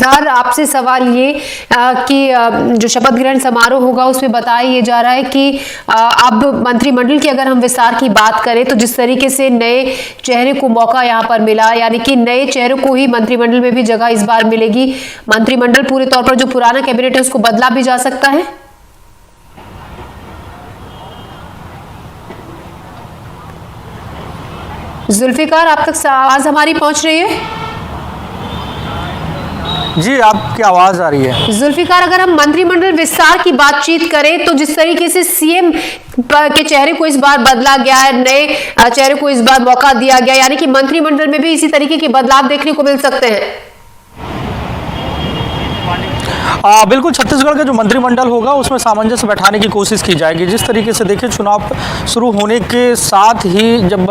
Sir आपसे सवाल ये कि जो शपथ ग्रहण समारोह होगा उसमें बताया ये जा रहा है कि अब मंत्रिमंडल की अगर हम विस्तार की बात करें तो जिस तरीके से नए चेहरे को मौका यहाँ पर मिला, यानी कि नए चेहरे को ही मंत्रिमंडल में भी जगह इस बार मिलेगी। मंत्रिमंडल पूरे तौर पर जो पुराना कैबिनेट है उसको बदला भी जा सकता है। जुल्फिकार, आप तक आवाज हमारी पहुंच रही है? जी, आपकी आवाज आ रही है। जुल्फिकार, अगर हम मंत्रिमंडल विस्तार की बातचीत करें तो जिस तरीके से सीएम के चेहरे को इस बार बदला गया है, नए चेहरे को इस बार मौका दिया गया, यानी कि मंत्रिमंडल में भी इसी तरीके के बदलाव देखने को मिल सकते हैं। बिल्कुल, छत्तीसगढ़ का जो मंत्रिमंडल होगा उसमें सामंजस्य बैठाने की कोशिश की जाएगी। जिस तरीके से देखिए, चुनाव शुरू होने के साथ ही जब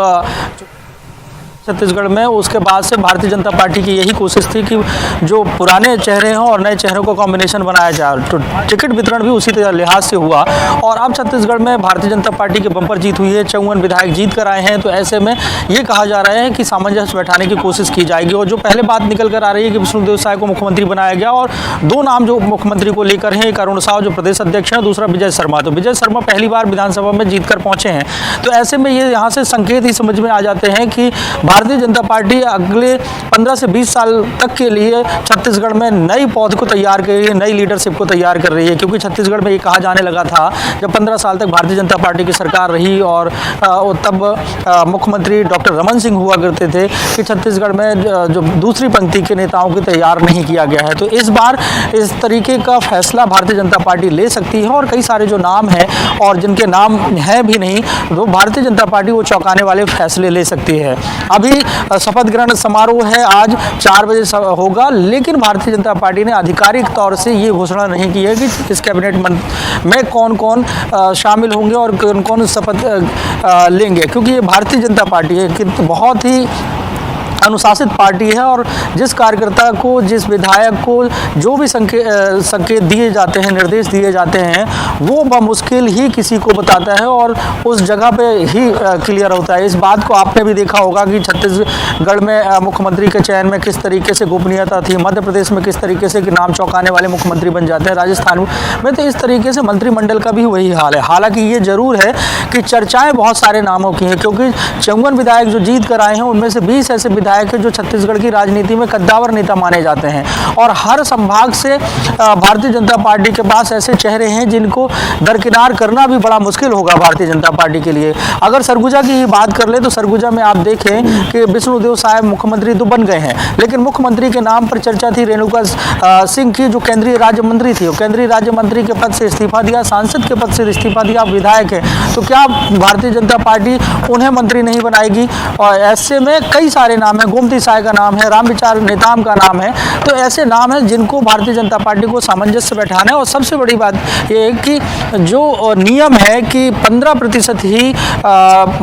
छत्तीसगढ़ में, उसके बाद से भारतीय जनता पार्टी की यही कोशिश थी कि जो पुराने चेहरे हैं और नए चेहरों को कॉम्बिनेशन बनाया जाए। तो टिकट वितरण भी उसी लिहाज से हुआ और अब छत्तीसगढ़ में भारतीय जनता पार्टी की बम्पर जीत हुई है। 54 विधायक जीत कर आए हैं। तो ऐसे में ये कहा जा रहा है कि सामंजस्य बैठाने की कोशिश की जाएगी। और जो पहले बात निकल कर आ रही है कि विष्णुदेव साय को मुख्यमंत्री बनाया गया और दो नाम जो मुख्यमंत्री को लेकर हैं, एक अरुण साव जो प्रदेश अध्यक्ष हैं, दूसरा विजय शर्मा। तो विजय शर्मा पहली बार विधानसभा में जीत कर पहुंचे हैं। तो ऐसे में ये यहाँ से संकेत ही समझ में आ जाते हैं कि भारतीय जनता पार्टी अगले 15 से 20 साल तक के लिए छत्तीसगढ़ में नई पौध को तैयार कर रही है, नई लीडरशिप को तैयार कर रही है। क्योंकि छत्तीसगढ़ में ये कहा जाने लगा था जब 15 साल तक भारतीय जनता पार्टी की सरकार रही और तब मुख्यमंत्री डॉक्टर रमन सिंह हुआ करते थे कि छत्तीसगढ़ में जो दूसरी पंक्ति के नेताओं को तैयार नहीं किया गया है। तो इस बार इस तरीके का फैसला भारतीय जनता पार्टी ले सकती है और कई सारे जो नाम हैं और जिनके नाम हैं भी नहीं, तो भारतीय जनता पार्टी वो चौंकाने वाले फैसले ले सकती है। अभी शपथ ग्रहण समारोह है, आज 4 बजे होगा, लेकिन भारतीय जनता पार्टी ने आधिकारिक तौर से ये घोषणा नहीं की है कि इस कैबिनेट में कौन कौन शामिल होंगे और कौन कौन शपथ लेंगे। क्योंकि ये भारतीय जनता पार्टी है कि बहुत ही अनुशासित पार्टी है और जिस कार्यकर्ता को, जिस विधायक को जो भी संकेत दिए जाते हैं, निर्देश दिए जाते हैं, वो बमुश्किल ही किसी को बताता है और उस जगह पे ही क्लियर होता है। इस बात को आपने भी देखा होगा कि छत्तीसगढ़ में मुख्यमंत्री के चयन में किस तरीके से गोपनीयता थी, मध्य प्रदेश में किस तरीके से कि नाम चौंकाने वाले मुख्यमंत्री बन जाते हैं, राजस्थान में तो इस तरीके से मंत्रिमंडल का भी वही हाल है। हालांकि ये जरूर है कि चर्चाएं बहुत सारे नामों की हैं, क्योंकि 54 विधायक जो जीत कर आए हैं उनमें से 20 ऐसे विधायक जो छत्तीसगढ़ की राजनीति में कद्दावर नेता माने जाते हैं और हर संभाग से भारतीय जनता पार्टी के पास ऐसे चेहरे हैं जिनको दरकिनार करना भी बड़ा मुश्किल होगा भारतीय जनता पार्टी के लिए। अगर सरगुजा की ही बात कर ले तो सरगुजा में आप देखें कि विष्णुदेव साय मुख्यमंत्री तो बन गए हैं, लेकिन मुख्यमंत्री के नाम पर चर्चा थी रेणुका सिंह की, जो केंद्रीय राज्य मंत्री थी। केंद्रीय राज्य मंत्री के पद से इस्तीफा दिया, सांसद के पद से इस्तीफा दिया, विधायक है। तो क्या भारतीय जनता पार्टी उन्हें मंत्री नहीं बनाएगी? और ऐसे में कई सारे नाम है, गोमती साय का नाम है, रामविचार नेताम का नाम है। तो ऐसे नाम है जिनको भारतीय जनता पार्टी को सामंजस्य बैठाना है। और सबसे बड़ी बात यह है कि जो नियम है कि 15% ही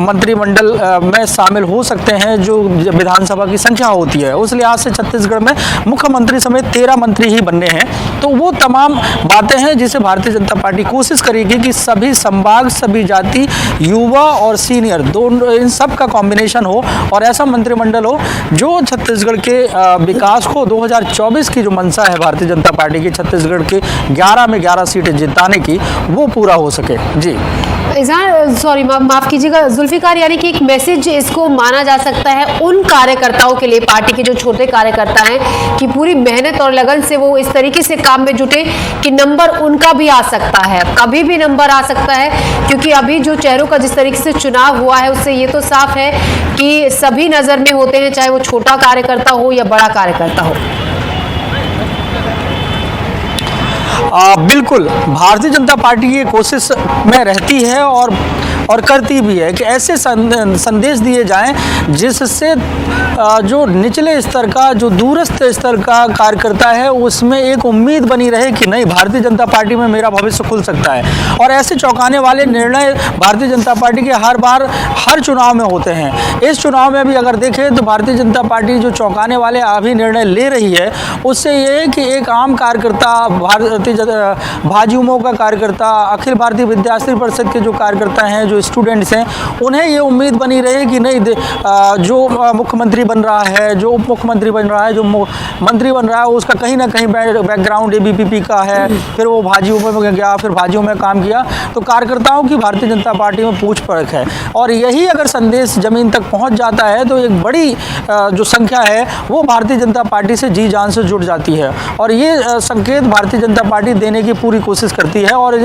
मंत्रिमंडल में शामिल हो सकते हैं जो विधानसभा की संख्या होती है, उस लिहाज से छत्तीसगढ़ में मुख्यमंत्री समेत 13 मंत्री ही बनने हैं। तो वो तमाम बातें हैं जिसे भारतीय जनता पार्टी कोशिश करेगी कि सभी संभाग, सभी जाति, युवा और सीनियर दोनों, इन सब का कॉम्बिनेशन हो और ऐसा मंत्रिमंडल हो जो छत्तीसगढ़ के विकास को 2024 की जो मंशा है भारतीय जनता पार्टी की, छत्तीसगढ़ के 11 में 11 सीटें जिताने की, वो पूरा हो सके। जी सॉरी, माफ कीजिएगा जुल्फिकार, यानी कि एक मैसेज इसको माना जा सकता है उन कार्यकर्ताओं के लिए, पार्टी के जो छोटे कार्यकर्ता हैं, कि पूरी मेहनत और लगन से वो इस तरीके से काम में जुटे कि नंबर उनका भी आ सकता है, कभी भी नंबर आ सकता है। क्योंकि अभी जो चेहरों का जिस तरीके से चुनाव हुआ है उससे ये तो साफ है कि सभी नजर में होते हैं, चाहे वो छोटा कार्यकर्ता हो या बड़ा कार्यकर्ता हो। बिल्कुल, भारतीय जनता पार्टी ये कोशिश में रहती है और करती भी है कि ऐसे संदेश दिए जाएं जिससे जो निचले स्तर का, जो दूरस्थ स्तर का कार्यकर्ता है उसमें एक उम्मीद बनी रहे कि नहीं, भारतीय जनता पार्टी में मेरा भविष्य खुल सकता है। और ऐसे चौंकाने वाले निर्णय भारतीय जनता पार्टी के हर बार हर चुनाव में होते हैं। इस चुनाव में भी अगर देखें तो भारतीय जनता पार्टी जो चौंकाने वाले अभी निर्णय ले रही है उससे ये है कि एक आम कार्यकर्ता, भाजयुमो का कार्यकर्ता, अखिल भारतीय विद्यार्थी परिषद के जो कार्यकर्ता हैं, जो जो स्टूडेंट्स हैं उन्हें ये उम्मीद बनी रहे कि नहीं जो मुख्यमंत्री बन रहा है, जो उप मुख्यमंत्री बन रहा है, जो मंत्री बन रहा है, उसका कहीं ना कहीं बैकग्राउंड ABPP का है, फिर वो भाजपा में गया, फिर भाजपा में काम किया। तो कार्यकर्ताओं की भारतीय जनता पार्टी में पूछ परख है, और यही अगर संदेश ज़मीन तक पहुंच जाता है तो एक बड़ी जो संख्या है वो भारतीय जनता पार्टी से जी जान से जुड़ जाती है। और ये संकेत भारतीय जनता पार्टी देने की पूरी कोशिश करती है और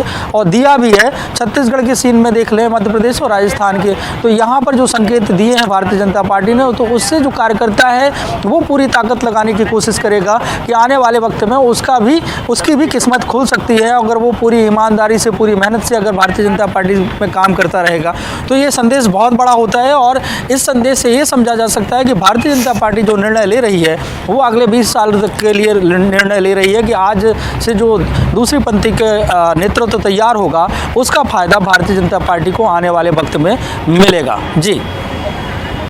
दिया भी है। छत्तीसगढ़ के सीन में देख लें, मध्य प्रदेश और राजस्थान के, तो यहाँ पर जो संकेत दिए हैं भारतीय जनता पार्टी ने, तो उससे जो कार्यकर्ता है वो पूरी ताकत लगाने की कोशिश करेगा कि आने वाले वक्त में उसकी भी किस्मत खुल सकती है अगर वो पूरी ईमानदारी से, पूरी मेहनत से अगर भारतीय जनता पार्टी में काम करता रहेगा। तो ये संदेश बहुत बड़ा होता है, और इस संदेश से ये समझा जा सकता है कि भारतीय जनता पार्टी जो निर्णय ले रही है वो अगले 20 साल तक के लिए निर्णय ले रही है कि आज से जो दूसरी पंथी के नेतृत्व तैयार होगा उसका फायदा भारतीय जनता पार्टी को आने वाले वक्त में मिलेगा। जी।